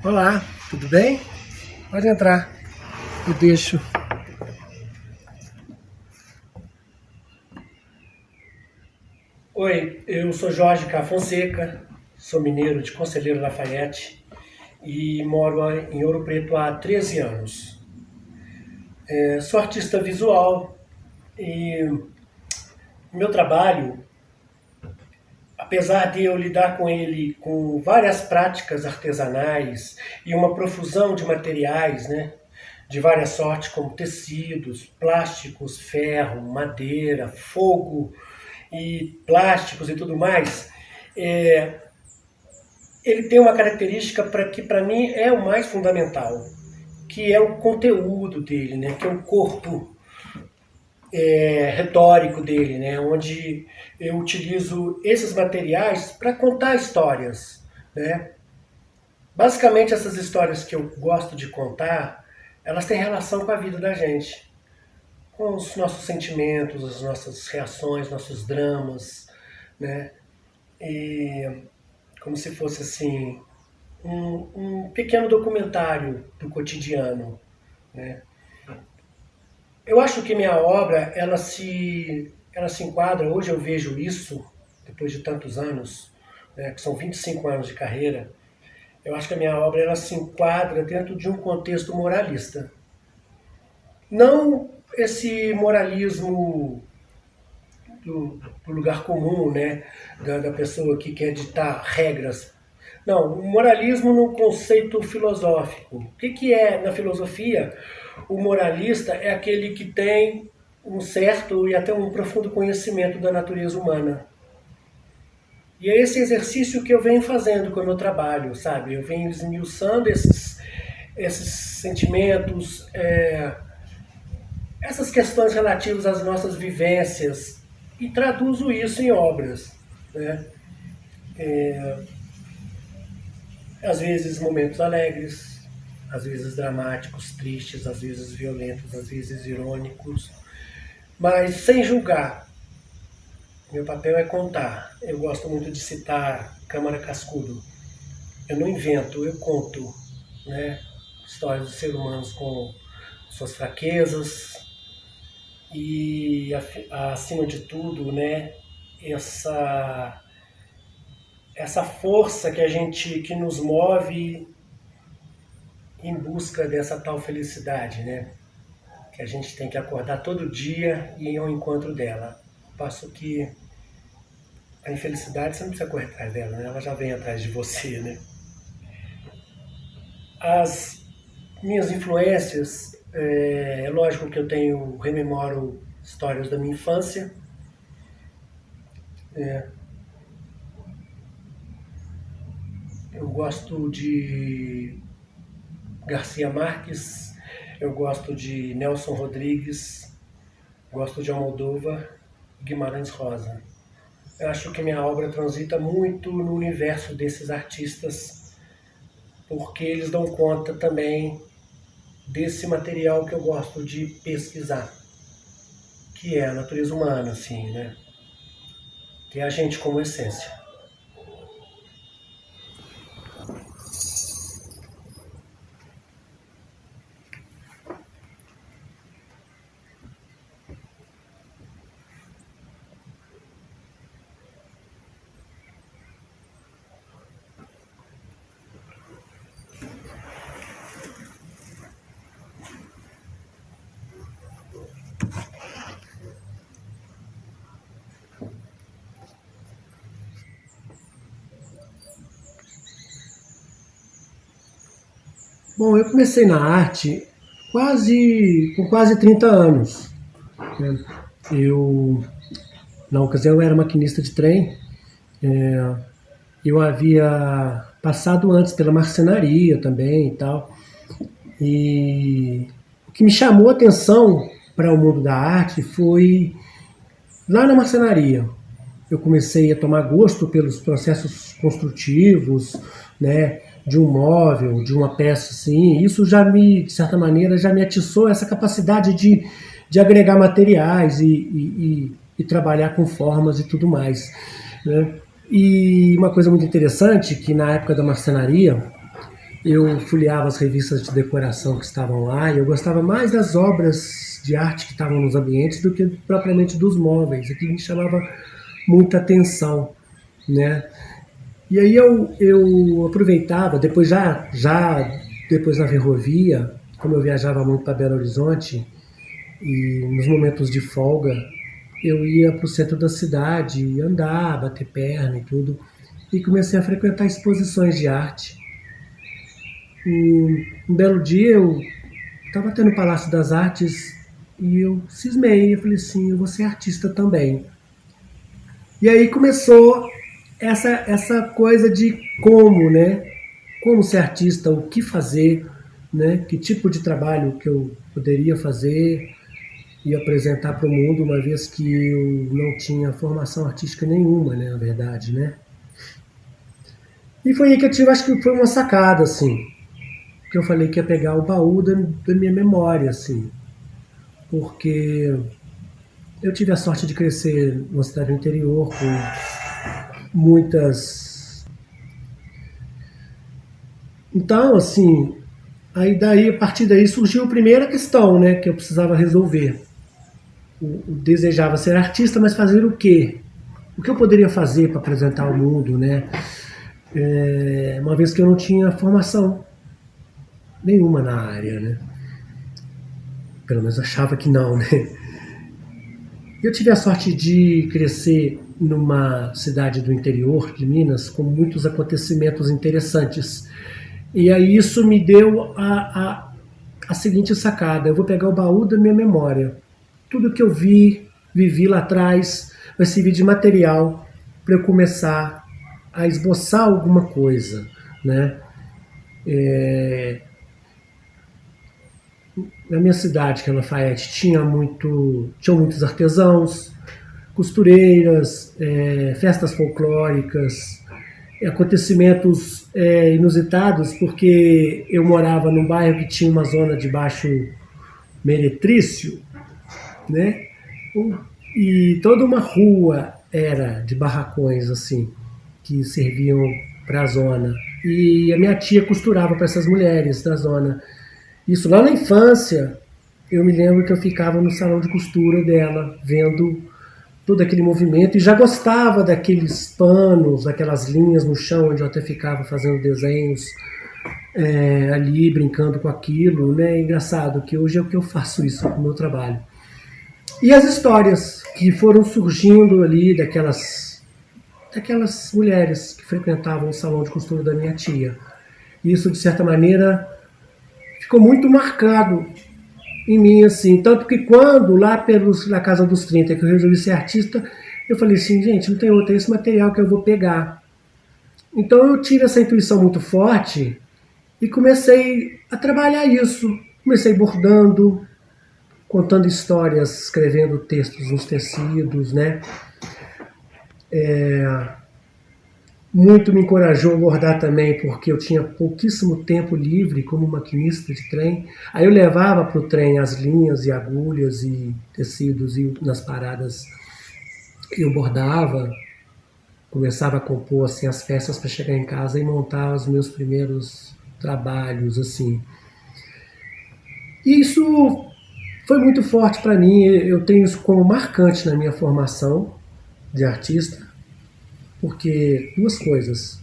Olá, tudo bem? Pode entrar, eu deixo. Oi, eu sou Jorge K. Fonseca, sou mineiro de Conselheiro Lafayette e moro em Ouro Preto há 13 anos. Sou artista visual e meu trabalho, apesar de eu lidar com ele com várias práticas artesanais e uma profusão de materiais, né, de várias sortes, como tecidos, plásticos, ferro, madeira, fogo e plásticos e tudo mais, ele tem uma característica que para mim é o mais fundamental, que é o conteúdo dele, né, que é o corpo retórico dele, né, onde eu utilizo esses materiais para contar histórias, né? Basicamente essas histórias que eu gosto de contar, elas têm relação com a vida da gente, com os nossos sentimentos, as nossas reações, nossos dramas, né? E como se fosse assim um pequeno documentário do cotidiano, né? Eu acho que minha obra, ela se enquadra, hoje eu vejo isso, depois de tantos anos, né, que são 25 anos de carreira, eu acho que a minha obra ela se enquadra dentro de um contexto moralista. Não esse moralismo do lugar comum, né, da pessoa que quer ditar regras. Não, o moralismo no conceito filosófico. O que é, na filosofia, o moralista é aquele que tem um certo e até um profundo conhecimento da natureza humana. E é esse exercício que eu venho fazendo com o meu trabalho, sabe? Eu venho esmiuçando esses sentimentos, essas questões relativas às nossas vivências e traduzo isso em obras, né? Às vezes momentos alegres, às vezes dramáticos, tristes, às vezes violentos, às vezes irônicos, mas sem julgar. Meu papel é contar. Eu gosto muito de citar Câmara Cascudo. Eu não invento, eu conto, né, histórias dos seres humanos com suas fraquezas e, acima de tudo, né, essa força que nos move em busca dessa tal felicidade, né? Que a gente tem que acordar todo dia e ir ao encontro dela. Passo que a infelicidade você não precisa correr atrás dela, né? Ela já vem atrás de você, né? As minhas influências, é lógico que rememoro histórias da minha infância. Eu gosto de Garcia Marques, eu gosto de Nelson Rodrigues, gosto de Almodóvar e Guimarães Rosa. Eu acho que minha obra transita muito no universo desses artistas, porque eles dão conta também desse material que eu gosto de pesquisar, que é a natureza humana, assim, né? Que é a gente como essência. Bom, eu comecei na arte com quase 30 anos, né? Eu, na ocasião, eu era maquinista de trem. Eu havia passado antes pela marcenaria também e tal. E o que me chamou a atenção para o mundo da arte foi lá na marcenaria. eu comecei a tomar gosto pelos processos construtivos, né, de um móvel, de uma peça assim. Isso já me, de certa maneira, já me atiçou essa capacidade de agregar materiais e trabalhar com formas e tudo mais, né? E uma coisa muito interessante, que na época da marcenaria, eu folheava as revistas de decoração que estavam lá e eu gostava mais das obras de arte que estavam nos ambientes do que propriamente dos móveis. Aquilo me chamava muita atenção, né? E aí eu aproveitava, depois depois na ferrovia, como eu viajava muito para Belo Horizonte, e nos momentos de folga eu ia para o centro da cidade, andar, bater perna e tudo, e comecei a frequentar exposições de arte. E um belo dia eu estava tendo o Palácio das Artes e eu cismei, eu falei assim, eu vou ser artista também. E aí começou essa coisa de como, né? Como ser artista, o que fazer, né? Que tipo de trabalho que eu poderia fazer e apresentar para o mundo, uma vez que eu não tinha formação artística nenhuma, né? Na verdade, né? E foi aí que eu tive, acho que foi uma sacada, assim, que eu falei que ia pegar o baú da minha memória, assim, porque eu tive a sorte de crescer numa cidade do interior com muitas. Então, assim, aí daí, a partir daí surgiu a primeira questão, né, que eu precisava resolver. Eu desejava ser artista, mas fazer o quê? O que eu poderia fazer para apresentar ao mundo, né? Uma vez que eu não tinha formação nenhuma na área, né? Pelo menos achava que não, né? Eu tive a sorte de crescer numa cidade do interior de Minas com muitos acontecimentos interessantes. E aí isso me deu a seguinte sacada: eu vou pegar o baú da minha memória. Tudo que eu vivi lá atrás, vai servir de material para eu começar a esboçar alguma coisa, né? Na minha cidade, que é Lafayette, tinham muitos artesãos, costureiras, festas folclóricas, acontecimentos inusitados, porque eu morava num bairro que tinha uma zona de baixo meretrício, né? E toda uma rua era de barracões assim que serviam para a zona. E a minha tia costurava para essas mulheres da zona. Isso lá na infância, eu me lembro que eu ficava no salão de costura dela, vendo todo aquele movimento, e já gostava daqueles panos, daquelas linhas no chão, onde eu até ficava fazendo desenhos ali, brincando com aquilo, né? É engraçado que hoje é o que eu faço isso com o meu trabalho. E as histórias que foram surgindo ali daquelas mulheres que frequentavam o salão de costura da minha tia. Isso, de certa maneira, ficou muito marcado em mim, assim. Tanto que quando, na casa dos 30, que eu resolvi ser artista, eu falei assim, gente, não tem outro, é esse material que eu vou pegar. Então eu tive essa intuição muito forte e comecei a trabalhar isso. Comecei bordando, contando histórias, escrevendo textos nos tecidos, né? Muito me encorajou a bordar também, porque eu tinha pouquíssimo tempo livre como maquinista de trem. Aí eu levava para o trem as linhas e agulhas e tecidos, e nas paradas eu bordava, começava a compor assim, as peças para chegar em casa e montar os meus primeiros trabalhos, assim. E isso foi muito forte para mim, eu tenho isso como marcante na minha formação de artista, porque duas coisas.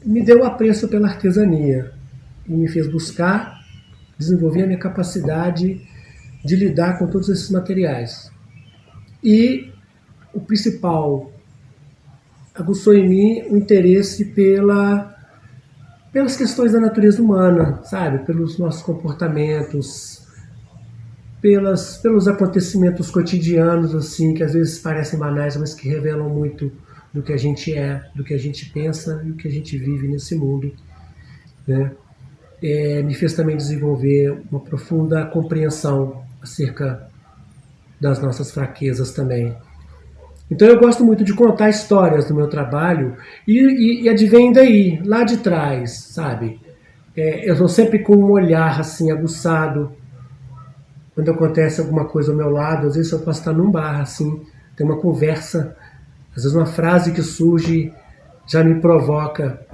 Me deu apreço pela artesania e me fez buscar desenvolver a minha capacidade de lidar com todos esses materiais. E o principal, aguçou em mim o interesse pelas questões da natureza humana, sabe? Pelos nossos comportamentos, pelos acontecimentos cotidianos, assim, que às vezes parecem banais, mas que revelam muito do que a gente é, do que a gente pensa e o que a gente vive nesse mundo, né? Me fez também desenvolver uma profunda compreensão acerca das nossas fraquezas também. Então eu gosto muito de contar histórias do meu trabalho e advém daí, lá de trás, sabe? Eu estou sempre com um olhar assim aguçado quando acontece alguma coisa ao meu lado. Às vezes eu posso estar num bar assim, tem uma conversa, às vezes uma frase que surge já me provoca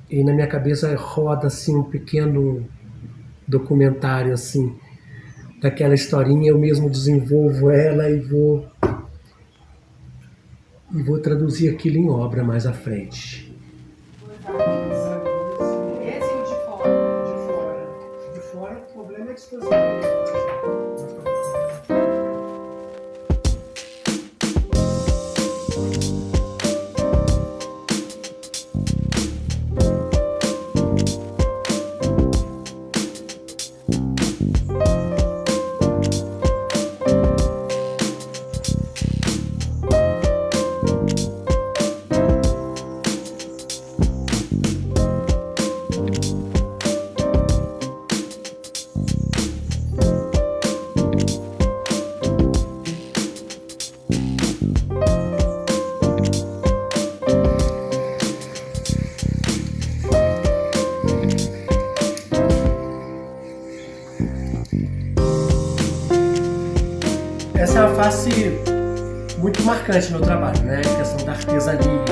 e na minha cabeça roda assim um pequeno documentário assim daquela historinha. Eu mesmo desenvolvo ela e vou traduzir aquilo em obra mais à frente. Esse é o de fora. De fora. De fora, o problema é a disposição. Essa é uma face muito marcante no meu trabalho, né? A questão da artesania, né?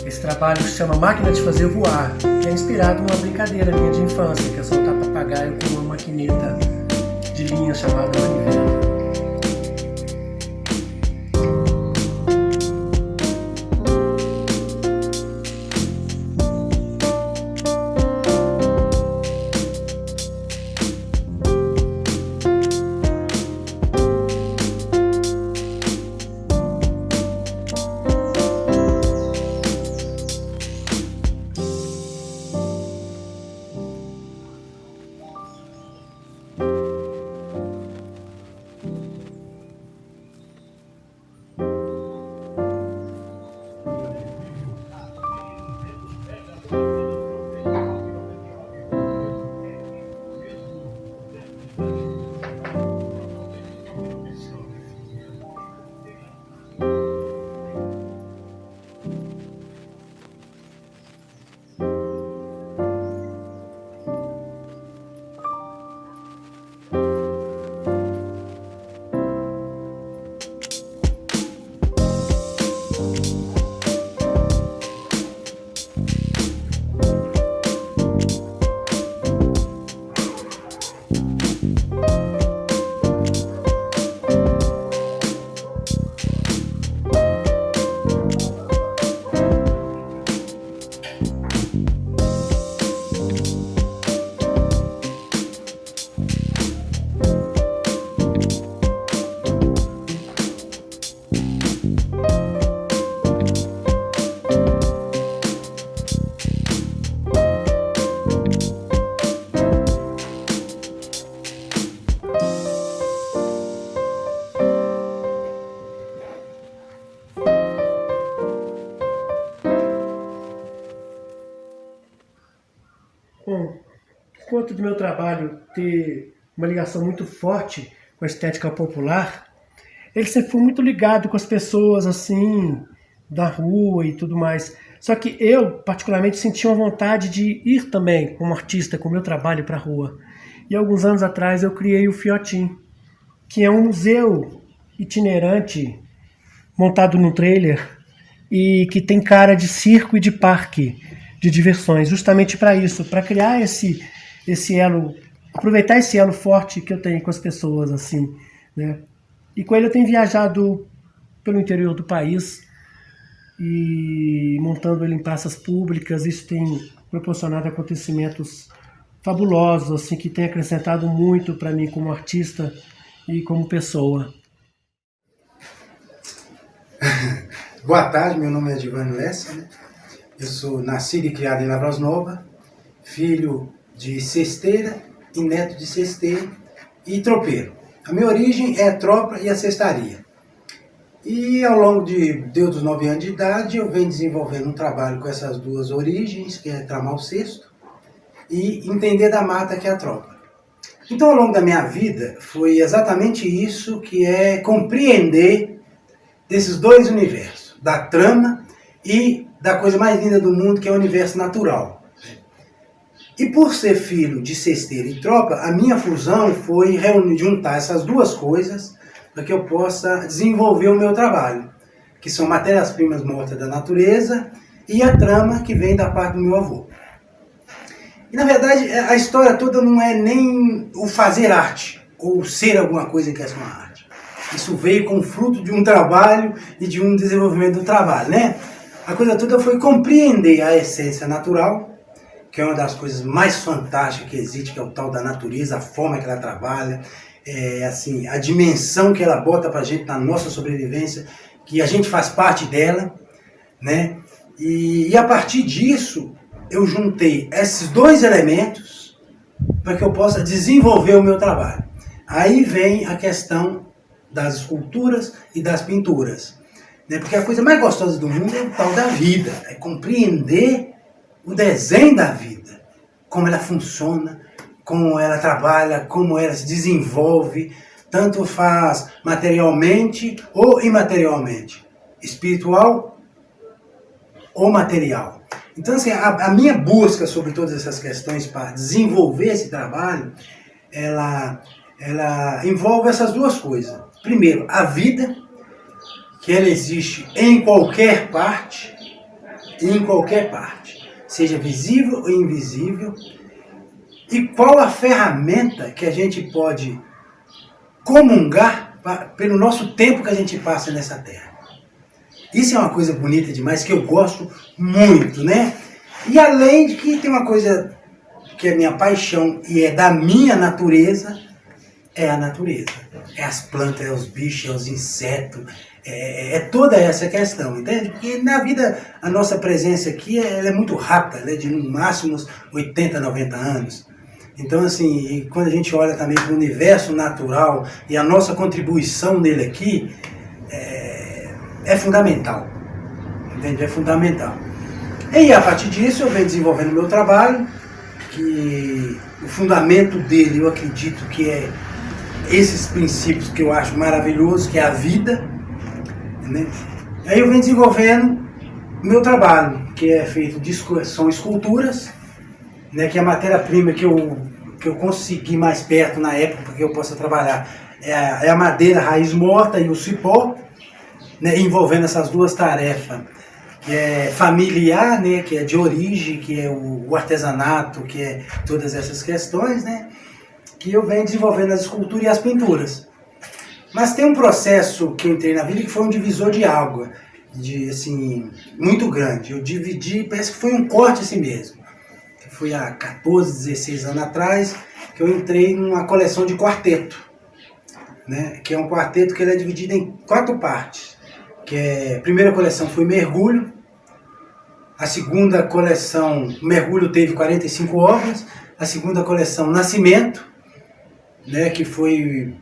Esse trabalho se chama Máquina de Fazer Voar, que é inspirado numa brincadeira minha de infância, que é soltar papagaio com uma maquineta de linha chamada manivela. Bom, por conta do meu trabalho ter uma ligação muito forte com a estética popular, ele sempre foi muito ligado com as pessoas assim, da rua e tudo mais. Só que eu, particularmente, sentia uma vontade de ir também, como artista, com o meu trabalho para a rua. E alguns anos atrás eu criei o Fiotim, que é um museu itinerante montado num trailer e que tem cara de circo e de parque de diversões, justamente para isso, para criar esse elo, aproveitar esse elo forte que eu tenho com as pessoas, assim, né? E com ele eu tenho viajado pelo interior do país e montando ele em praças públicas. Isso tem proporcionado acontecimentos fabulosos, assim, que tem acrescentado muito para mim como artista e como pessoa. Boa tarde, meu nome é Edivânio Lessa, né? Eu sou nascido e criado em Lavras Nova, filho de cesteira e neto de cesteiro e tropeiro. A minha origem é a tropa e a cestaria. E ao longo desde os 9 anos de idade, eu venho desenvolvendo um trabalho com essas duas origens, que é tramar o cesto e entender da mata, que é a tropa. Então, ao longo da minha vida, foi exatamente isso, que é compreender desses dois universos, da trama e da coisa mais linda do mundo, que é o universo natural. E por ser filho de cesteira e tropa, a minha fusão foi juntar essas duas coisas para que eu possa desenvolver o meu trabalho, que são matérias-primas mortas da natureza e a trama que vem da parte do meu avô. E na verdade a história toda não é nem o fazer arte, ou ser alguma coisa em questão à arte. Isso veio com o fruto de um trabalho e de um desenvolvimento do trabalho, né? A coisa toda foi compreender a essência natural, que é uma das coisas mais fantásticas que existe, que é o tal da natureza, a forma que ela trabalha, assim, a dimensão que ela bota pra gente na nossa sobrevivência, que a gente faz parte dela, né? E a partir disso, eu juntei esses dois elementos para que eu possa desenvolver o meu trabalho. Aí vem a questão das esculturas e das pinturas, né? Porque a coisa mais gostosa do mundo é o tal da vida, é compreender o desenho da vida, como ela funciona, como ela trabalha, como ela se desenvolve, tanto faz materialmente ou imaterialmente, espiritual ou material. Então, assim, a minha busca sobre todas essas questões para desenvolver esse trabalho, ela envolve essas duas coisas. Primeiro, a vida, que ela existe em qualquer parte, seja visível ou invisível, e qual a ferramenta que a gente pode comungar pelo nosso tempo que a gente passa nessa terra. Isso é uma coisa bonita demais, que eu gosto muito, né? E além de que tem uma coisa que é minha paixão e é da minha natureza, é a natureza. É as plantas, é os bichos, é os insetos, é toda essa questão, entende? Porque na vida, a nossa presença aqui ela é muito rápida, ela é de no máximo uns 80, 90 anos. Então, assim, quando a gente olha também para o universo natural e a nossa contribuição nele aqui, é fundamental, entende? É fundamental. E a partir disso eu venho desenvolvendo o meu trabalho, que o fundamento dele eu acredito que é esses princípios que eu acho maravilhoso, que é a vida, né? Aí eu venho desenvolvendo o meu trabalho, que é feito são esculturas, né? Que é a matéria-prima que eu consegui mais perto na época, porque eu possa trabalhar, é a madeira raiz morta e o cipó, né? Envolvendo essas duas tarefas, que é familiar, né? Que é de origem, que é o artesanato, que é todas essas questões, né? Que eu venho desenvolvendo as esculturas e as pinturas. Mas tem um processo que eu entrei na vida que foi um divisor de água, assim, muito grande. Eu dividi, parece que foi um corte assim mesmo. Que foi há 14, 16 anos atrás, que eu entrei numa coleção de quarteto, né? Que é um quarteto que ele é dividido em 4 partes. A primeira coleção foi Mergulho, a segunda coleção, Mergulho, teve 45 obras, a segunda coleção Nascimento, né, que foi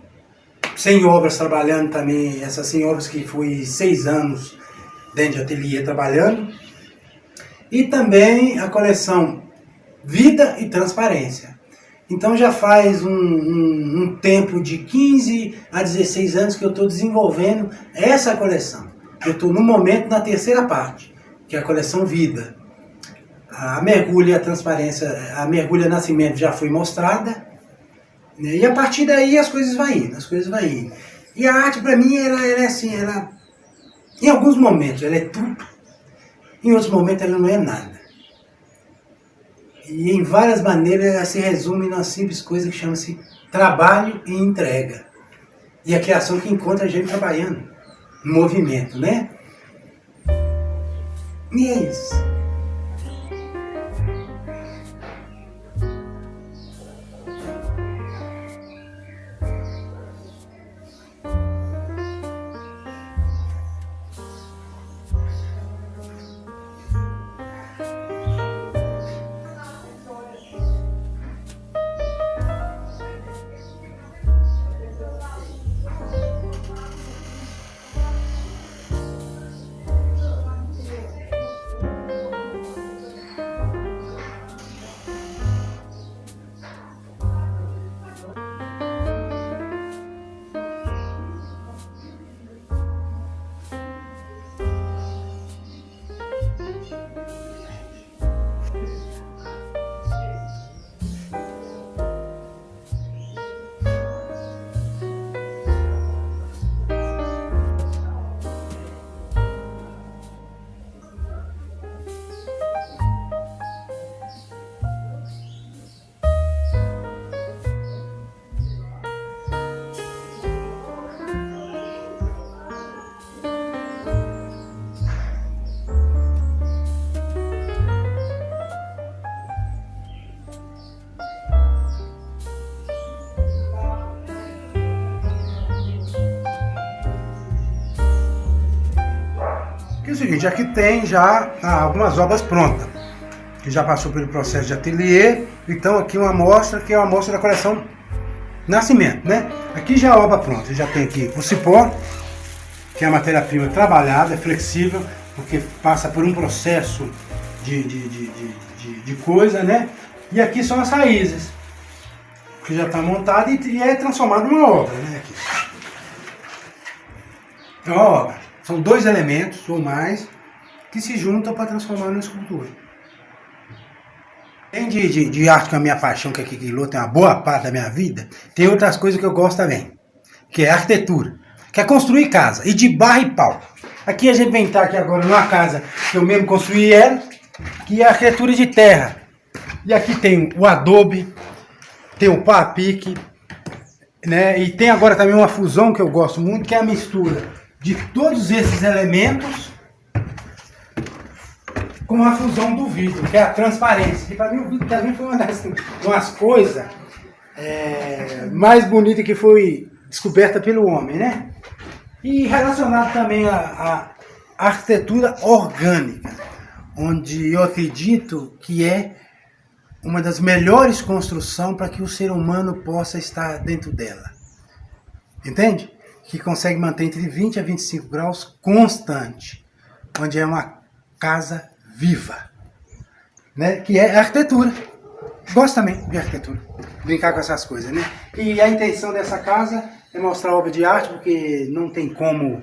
100 obras trabalhando também, essas 100 obras que foi 6 anos dentro de ateliê trabalhando, e também a coleção Vida e Transparência. Então já faz um tempo de 15 a 16 anos que eu estou desenvolvendo essa coleção. Eu estou no momento na 3ª parte, que é a coleção Vida. A Mergulho e a Transparência, a Mergulho e a Nascimento já foi mostrada, né? E a partir daí as coisas vão indo, E a arte para mim, ela é assim, em alguns momentos ela é tudo, em outros momentos ela não é nada. E em várias maneiras ela se resume numa simples coisa que chama-se trabalho e entrega. E a criação que encontra a gente trabalhando, no movimento, né? E é isso. Que é o seguinte, aqui tem já algumas obras prontas, que já passou pelo processo de ateliê, então aqui uma amostra, que é uma amostra da coleção Nascimento, né? Aqui já é a obra pronta, já tem aqui o cipó, que é a matéria-prima trabalhada, é flexível, porque passa por um processo de coisa, né? E aqui são as raízes, que já está montada e é transformada numa obra, né? Aqui. É uma obra. São dois elementos ou mais que se juntam para transformar numa escultura. Além de arte, que é a minha paixão, que aqui em tem uma boa parte da minha vida, tem outras coisas que eu gosto também, que é arquitetura, que é construir casa, e de barro e pau. Aqui a gente vem estar aqui agora numa casa que eu mesmo construí ela, que é arquitetura de terra. E aqui tem o adobe, tem o pá a pique, né? E tem agora também uma fusão que eu gosto muito, que é a mistura de todos esses elementos com a fusão do vidro, que é a transparência. E para mim o vidro também foi umas coisas mais bonitas que foi descoberta pelo homem, né? E relacionado também à arquitetura orgânica, onde eu acredito que é uma das melhores construções para que o ser humano possa estar dentro dela. Entende? Que consegue manter entre 20 a 25 graus constante, onde é uma casa viva, né? Que é a arquitetura. Gosto também de arquitetura, brincar com essas coisas, né? E a intenção dessa casa é mostrar obra de arte, porque não tem como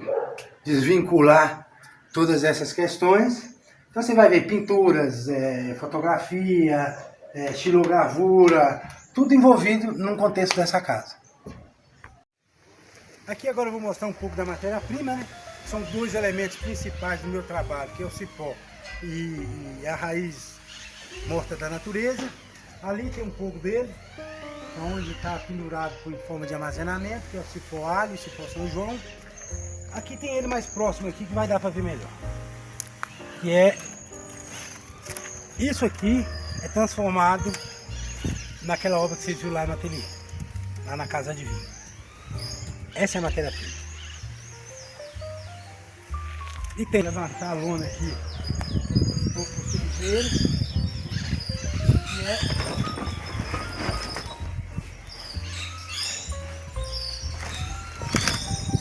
desvincular todas essas questões. Então você vai ver pinturas, fotografia, xilogravura, tudo envolvido num contexto dessa casa. Aqui agora eu vou mostrar um pouco da matéria-prima, né? São dois elementos principais do meu trabalho, que é o cipó e a raiz morta da natureza. Ali tem um pouco dele, onde está pendurado em forma de armazenamento, que é o cipó alho, o cipó São João. Aqui tem ele mais próximo aqui, que vai dar para ver melhor. Que é isso aqui, é transformado naquela obra que você viu lá no ateliê, lá na Casa Divina. Essa é a matéria-prima. E tem que levantar a lona aqui um pouco por cima dele,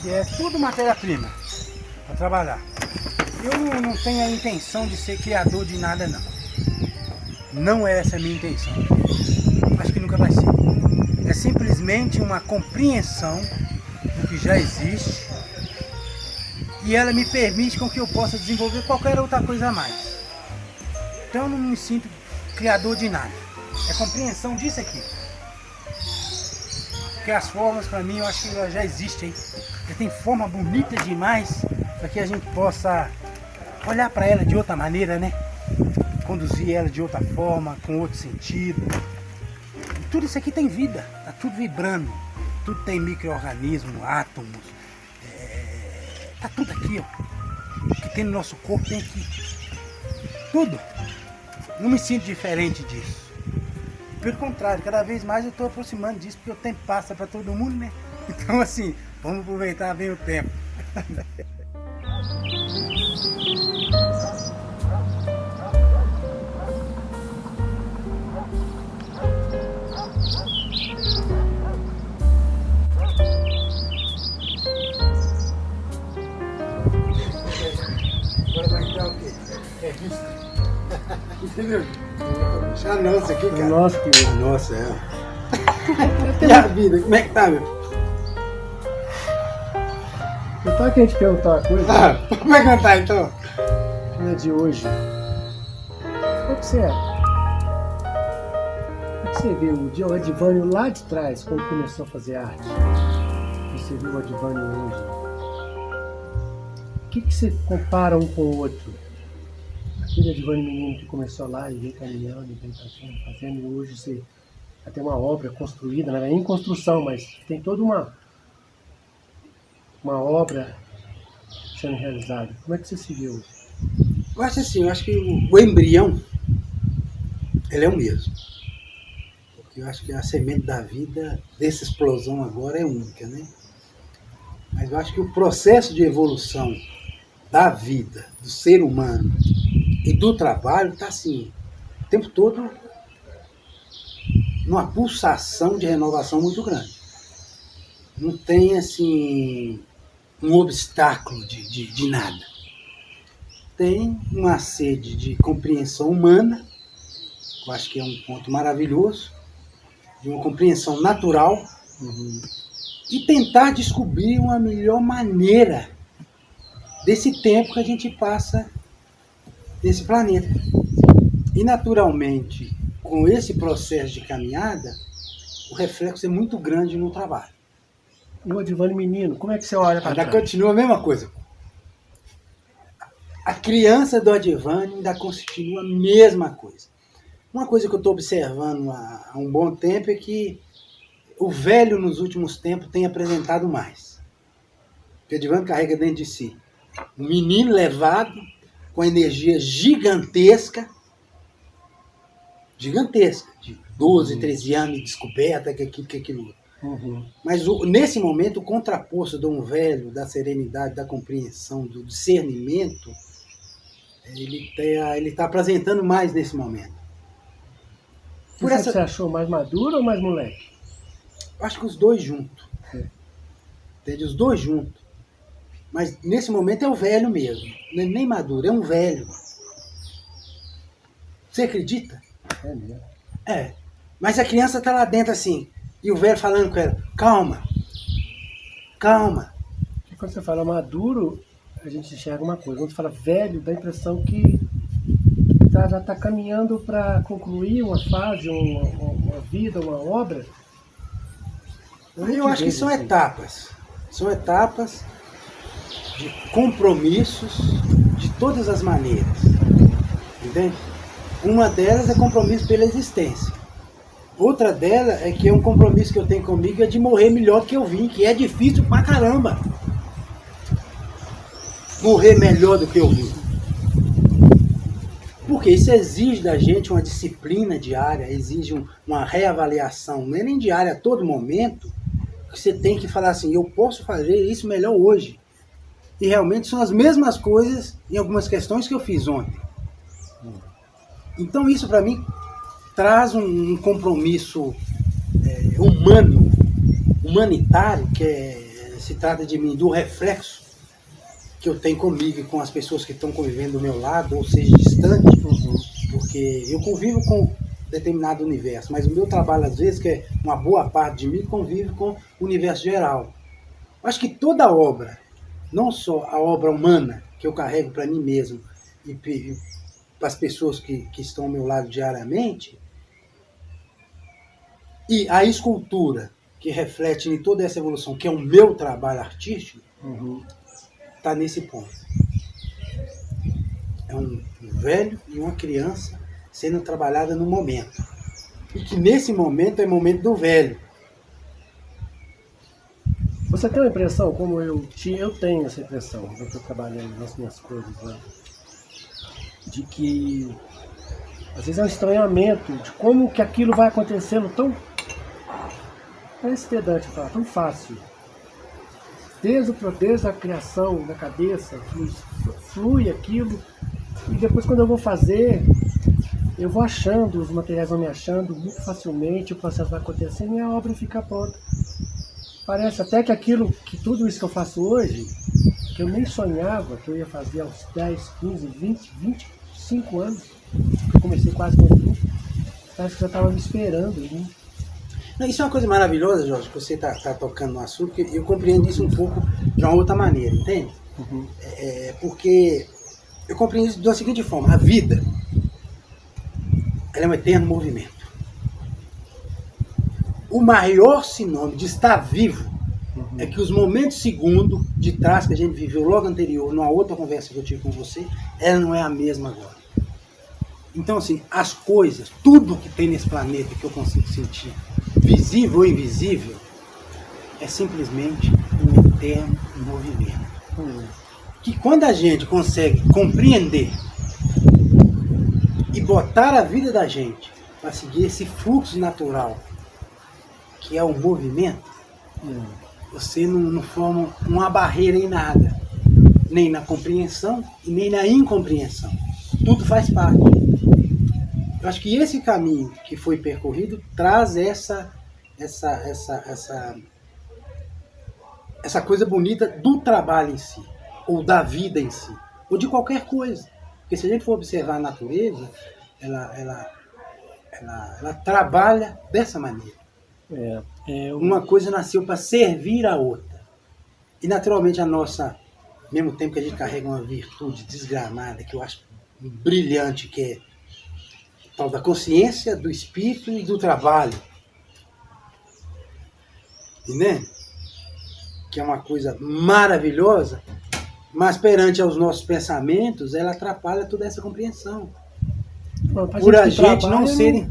que é tudo matéria-prima para trabalhar. Eu não tenho a intenção de ser criador de nada, não. Não é essa a minha intenção. Acho que nunca vai ser. É simplesmente uma compreensão do que já existe e ela me permite com que eu possa desenvolver qualquer outra coisa a mais. Então eu não me sinto criador de nada. É compreensão disso aqui. Porque as formas, para mim, eu acho que elas já existem. Já tem forma bonita demais para que a gente possa olhar para ela de outra maneira, né? Conduzir ela de outra forma, com outro sentido. E tudo isso aqui tem vida, tá tudo vibrando. Tudo tem micro-organismos, átomos. Tá tudo aqui, ó. O que tem no nosso corpo tem aqui. Tudo. Não me sinto diferente disso. Pelo contrário, cada vez mais eu estou aproximando disso, porque o tempo passa para todo mundo, né? Então assim, vamos aproveitar bem o tempo. Agora vai entrar o quê? Revista. Entendeu? A nossa aqui, cara. Nossa, que Nossa, é. E a vida, como é que tá, meu? eu tava querendo te perguntar uma coisa. Como é que tá, então? É de hoje. Qual que você é? O que você vê o Adivânio lá de trás, quando começou a fazer arte? Você viu o Adivânio hoje? O que você compara um com o outro? Aquele Adivânio menino que começou lá e veio caminhando, e veio fazendo, e hoje você já tem uma obra construída, não é em construção, mas tem toda uma obra sendo realizada. Como é que você se vê hoje? Eu acho assim, eu acho que o embrião, ele é o mesmo. Porque eu acho que a semente da vida, dessa explosão agora, é única, né? Mas eu acho que o processo de evolução da vida, do ser humano e do trabalho está assim, o tempo todo numa pulsação de renovação muito grande. Não tem assim um obstáculo de nada. Tem uma sede de compreensão humana, eu acho que é um ponto maravilhoso, de uma compreensão natural, e tentar descobrir uma melhor maneira desse tempo que a gente passa nesse planeta. E naturalmente, com esse processo de caminhada, o reflexo é muito grande no trabalho. E o Adivane menino, como é que você olha para Ainda trás? continua a mesma coisa. A criança do Adivane ainda continua a mesma coisa. Uma coisa que eu estou observando há um bom tempo é que o velho nos últimos tempos tem apresentado mais. O Adivane carrega dentro de si um menino levado com energia gigantesca, de 12, 13 anos de descoberta, que aquilo outro. Mas nesse momento, o contraposto de um velho, da serenidade, da compreensão, do discernimento, ele está apresentando mais nesse momento. Você achou mais maduro ou mais moleque? Eu acho que os dois juntos. Entende? Os dois juntos. Mas nesse momento é o velho mesmo. Não é nem maduro, é um velho. Você acredita? É mesmo. É. Mas a criança está lá dentro assim. E o velho falando com ela, calma. Calma. E quando você fala maduro, a gente enxerga uma coisa. Quando você fala velho, dá a impressão que já está caminhando para concluir uma fase, uma vida, uma obra. Eu acho que são etapas. São etapas de compromissos de todas as maneiras. Entende? Uma delas é compromisso pela existência. Outra delas é que é um compromisso que eu tenho comigo é de morrer melhor do que eu vim, que é difícil pra caramba. Morrer melhor do que eu vim. Porque isso exige da gente uma disciplina diária, exige uma reavaliação, não é nem diária, a todo momento, que você tem que falar assim, eu posso fazer isso melhor hoje. E realmente são as mesmas coisas em algumas questões que eu fiz ontem. Então isso para mim traz um compromisso humanitário, que se trata de mim, do reflexo que eu tenho comigo e com as pessoas que estão convivendo do meu lado, ou seja, distante, porque eu convivo com determinado universo, mas o meu trabalho às vezes, que é uma boa parte de mim, convive com o universo geral. Eu acho que toda obra, não só a obra humana que eu carrego para mim mesmo e para as pessoas que estão ao meu lado diariamente, e a escultura que reflete em toda essa evolução, que é o meu trabalho artístico, está nesse ponto. É um velho e uma criança sendo trabalhada no momento. E que nesse momento é o momento do velho. Você tem uma impressão, como eu tenho essa impressão, eu estou trabalhando nas minhas coisas, né? De que às vezes é um estranhamento de como que aquilo vai acontecendo tão, parece pedante falar, tão fácil. Desde a criação da cabeça, flui aquilo, e depois quando eu vou fazer, eu vou achando, os materiais vão me achando muito facilmente, o processo vai acontecendo e a obra fica pronta. Parece até que tudo isso que eu faço hoje, que eu nem sonhava que eu ia fazer aos 10, 15, 20, 25 anos, eu comecei quase com 20, parece que já estava me esperando, né? Não, isso é uma coisa maravilhosa, Jorge, que você está tocando no assunto, que eu compreendo isso um pouco de uma outra maneira, entende? Porque eu compreendo isso da seguinte forma, a vida, ela é um eterno movimento. O maior sinônimo de estar vivo é que os momentos segundo de trás que a gente viveu logo anterior, numa outra conversa que eu tive com você, ela não é a mesma agora. Então, assim, as coisas, tudo que tem nesse planeta que eu consigo sentir, visível ou invisível, é simplesmente um eterno movimento. Que quando a gente consegue compreender e botar a vida da gente para seguir esse fluxo natural, que é o movimento, você não forma uma barreira em nada. nem na compreensão e nem na incompreensão. Tudo faz parte. Eu acho que esse caminho que foi percorrido traz essa coisa bonita do trabalho em si, ou da vida em si, ou de qualquer coisa. Porque se a gente for observar a natureza, ela trabalha dessa maneira. Uma coisa nasceu para servir a outra. E naturalmente a nossa, ao mesmo tempo que a gente carrega uma virtude desgramada, que eu acho brilhante, que é tal da consciência, do espírito e do trabalho. Né? Que é uma coisa maravilhosa, mas perante aos nossos pensamentos, ela atrapalha toda essa compreensão. Por a gente não serem...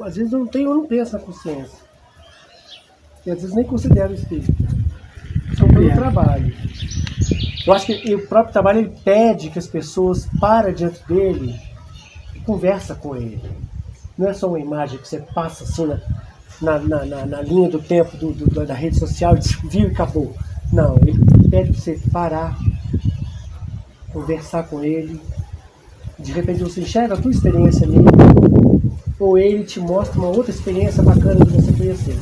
às vezes não tem ou não pensa na consciência. E às vezes nem considera o espírito. São pelo trabalho. Eu acho que o próprio trabalho ele pede que as pessoas parem diante dele e conversem com ele. Não é só uma imagem que você passa assim na linha do tempo da rede social, viu e acabou. Não, ele pede para você parar, conversar com ele. De repente você enxerga a tua experiência nele, ou ele te mostra uma outra experiência bacana de você conhecer.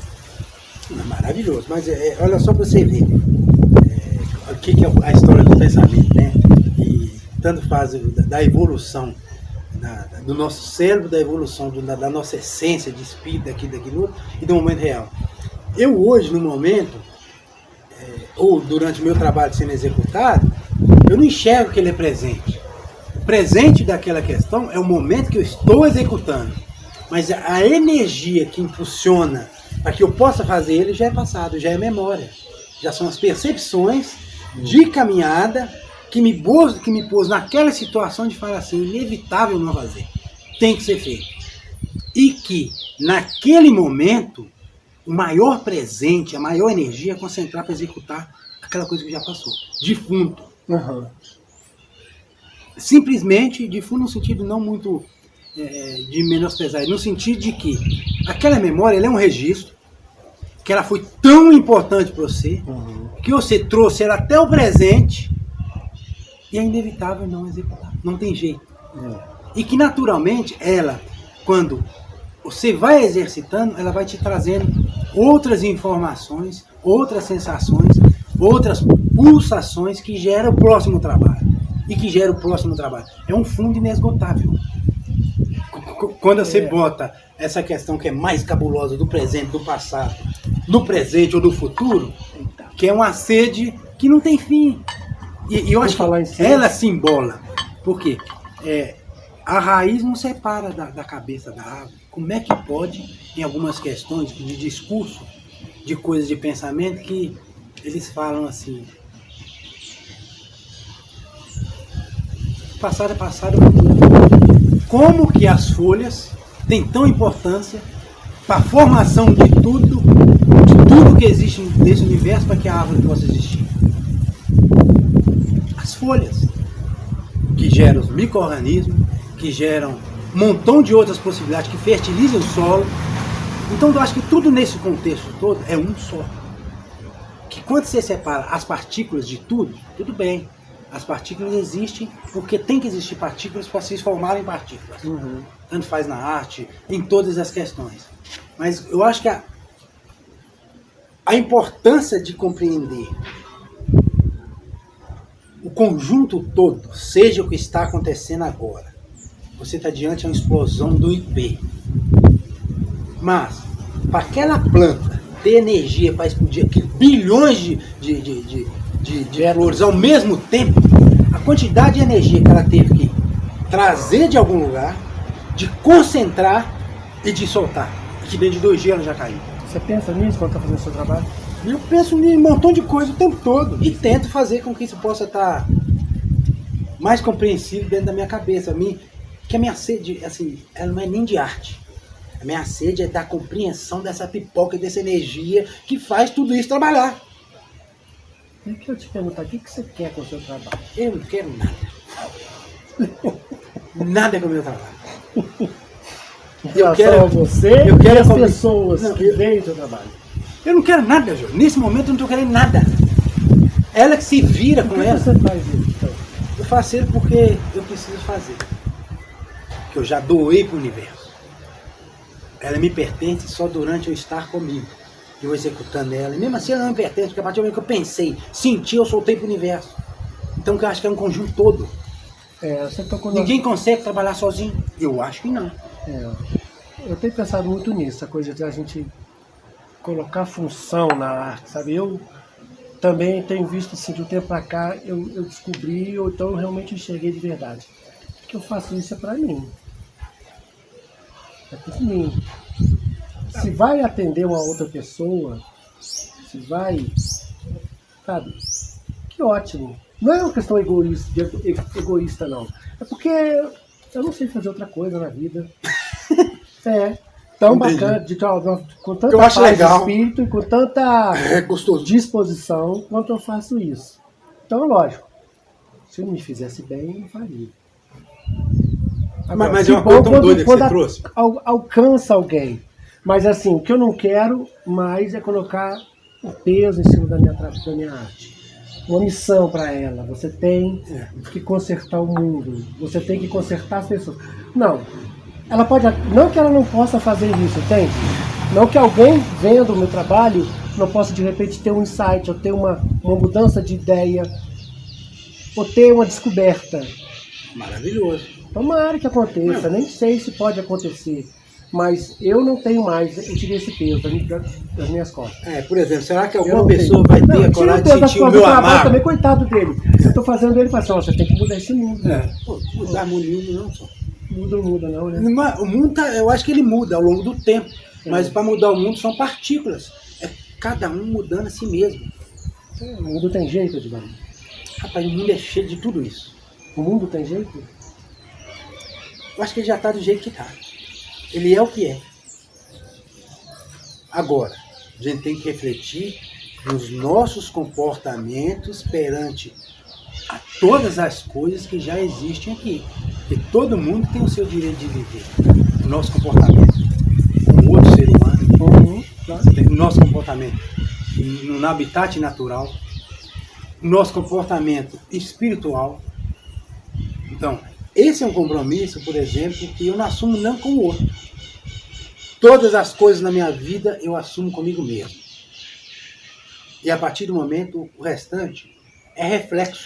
É maravilhoso, mas olha só para você ver o que é a história do pensamento, né? E tanto faz da evolução do nosso cérebro, da evolução da nossa essência de espírito, daquilo outro, e do momento real. Eu hoje, no momento, ou durante o meu trabalho sendo executado, eu não enxergo que ele é presente. O presente daquela questão é o momento que eu estou executando, mas a energia que impulsiona para que eu possa fazer ele já é passado, já é memória. Já são as percepções de caminhada que me pôs naquela situação de falar assim, inevitável não fazer. Tem que ser feito. E que, naquele momento, o maior presente, a maior energia é concentrar para executar aquela coisa que já passou. Defunto. Uhum. Simplesmente, defunto no sentido não muito de menosprezar, no sentido de que aquela memória ela é um registro, que ela foi tão importante para você, que você trouxe ela até o presente, e é inevitável não executar, não tem jeito. E que naturalmente ela, quando você vai exercitando, ela vai te trazendo outras informações, outras sensações, outras pulsações que geram o próximo trabalho. E que gera o próximo trabalho. É um fundo inesgotável. Quando você bota essa questão que é mais cabulosa do presente, do passado, do presente ou do futuro, que é uma sede que não tem fim. E eu acho que ela se embola. Por quê? A raiz não separa da cabeça da árvore. Como é que pode, em algumas questões de discurso, de coisas de pensamento, que eles falam assim, passado é passado, como que as folhas têm tão importância para a formação de tudo que existe nesse universo para que a árvore possa existir? As folhas, que geram os micro-organismos, que geram um montão de outras possibilidades, que fertilizam o solo. Então eu acho que tudo nesse contexto todo é um só. Que quando você separa as partículas de tudo bem. As partículas existem porque tem que existir partículas para se formarem partículas. Tanto faz na arte, em todas as questões. Mas eu acho que a importância de compreender o conjunto todo, seja o que está acontecendo agora. Você está diante de uma explosão do IP. Mas, para aquela planta ter energia para explodir aqueles bilhões de flores ao mesmo tempo, a quantidade de energia que ela teve que trazer de algum lugar, de concentrar e de soltar. E que dentro de 2 dias ela já caiu. Você pensa nisso quando está fazendo o seu trabalho? Eu penso em um montão de coisa o tempo todo. E tento fazer com que isso possa estar mais compreensível dentro da minha cabeça. Que a minha sede, assim, ela não é nem de arte. A minha sede é da compreensão dessa pipoca e dessa energia que faz tudo isso trabalhar. E que eu te perguntar, o que você quer com o seu trabalho? Eu não quero nada. Nada com o meu trabalho. Eu quero você eu quero e as pessoas que veem o seu trabalho. Eu não quero nada, Jô. Nesse momento eu não estou querendo nada. Ela que se vira com ela. Por que você faz isso? faço ele porque eu preciso fazer. Que eu já doei para o universo. Ela me pertence só durante eu estar comigo. Eu executando ela. E mesmo assim ela não me pertence, porque a partir do momento que eu pensei, senti, eu soltei para o universo. Então eu acho que é um conjunto todo. Você tocou Ninguém consegue trabalhar sozinho. Eu acho que não. Eu tenho pensado muito nisso, a coisa de a gente colocar função na arte, sabe? Eu também tenho visto, assim, de um tempo pra cá, eu descobri, ou então eu realmente enxerguei de verdade. Que eu faço isso é pra mim. É por mim. Se vai atender uma outra pessoa, se vai, sabe? Que ótimo. Não é uma questão egoísta, não. É porque eu não sei fazer outra coisa na vida. Tão Entendi. bacana, com tanta Eu acho paz legal. de espírito e com tanta Gostoso. disposição quanto eu faço isso. Então, lógico, se eu não me fizesse bem, eu não faria. Agora, Mas que é uma bom coisa tão quando- doida que quando você trouxe. alcança alguém. Mas assim, o que eu não quero mais é colocar o peso em cima da minha arte. Uma missão para ela. Você tem que consertar o mundo. Você tem que consertar as pessoas. Não. Ela pode. Não que ela não possa fazer isso, entende? Não que alguém vendo o meu trabalho não possa de repente ter um insight, ou ter uma mudança de ideia, ou ter uma descoberta. Maravilhoso. Tomara que aconteça, nem sei se pode acontecer. Mas eu não tenho mais, eu tirei esse peso das minhas costas. Por exemplo, será que Eu alguma não pessoa tenho. vai Não, ter a tira coragem peso de das sentir o costas meu do trabalho amargo? também, coitado dele. Eu tô fazendo ele e falo assim, você tem que mudar esse mundo. Pô, mudar muito não, só. Muda não, né? O mundo, eu acho que ele muda ao longo do tempo. Mas para mudar o mundo são partículas. É cada um mudando a si mesmo. O mundo tem jeito, Edvaldo. Rapaz, o mundo é cheio de tudo isso. O mundo tem jeito? Eu acho que ele já está do jeito que está. Ele é o que é. Agora, a gente tem que refletir nos nossos comportamentos perante a todas as coisas que já existem aqui. Porque todo mundo tem o seu direito de viver. O nosso comportamento com outro ser humano, o nosso comportamento no habitat natural, o nosso comportamento espiritual. Então, esse é um compromisso, por exemplo, que eu não assumo não com o outro. Todas as coisas na minha vida eu assumo comigo mesmo. E a partir do momento, o restante é reflexo.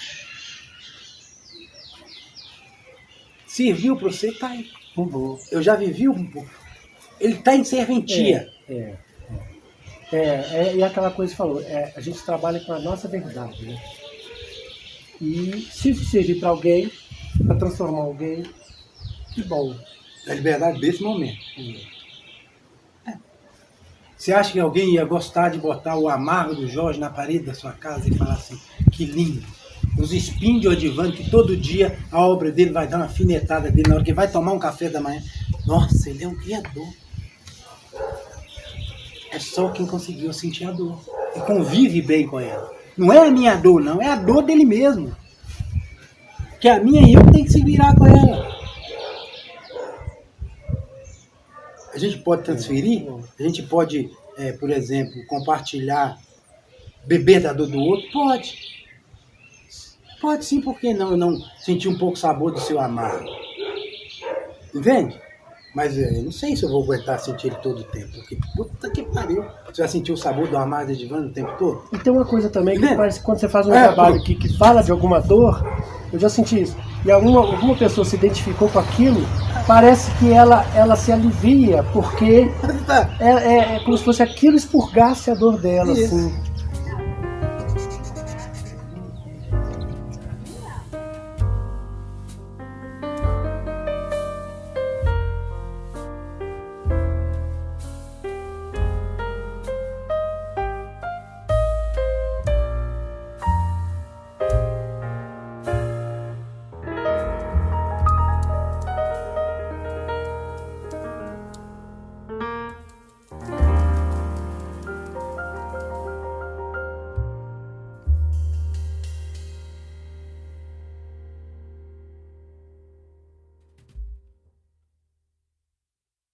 Serviu para você, tá aí. Eu já vivi um pouco. Ele está em serventia. E aquela coisa que você falou, a gente trabalha com a nossa verdade, né? E se isso servir para alguém, para transformar alguém, que bom. A liberdade desse momento. Você acha que alguém ia gostar de botar o amargo do Jorge na parede da sua casa e falar assim, que lindo, os espinhos de Odivano, que todo dia a obra dele vai dar uma afinetada dele na hora que vai tomar um café da manhã. Nossa, ele é um criador. É só quem conseguiu sentir a dor e convive bem com ela. Não é a minha dor, não, é a dor dele mesmo. Que a minha e eu tenho que se virar com ela. A gente pode transferir, a gente pode, por exemplo, compartilhar, beber da dor do outro? Pode. Pode sim, por que não? Eu não sentir um pouco o sabor do seu amargo. Entende? Mas eu não sei se eu vou aguentar sentir ele todo o tempo. Porque puta que pariu. Você vai sentir o sabor do amargo de Edivano o tempo todo? E tem uma coisa também que Entende? parece que quando você faz um trabalho que fala de alguma dor, eu já senti isso, e alguma pessoa se identificou com aquilo, parece que ela se alivia, porque é como se fosse aquilo expurgasse a dor dela, Isso. assim.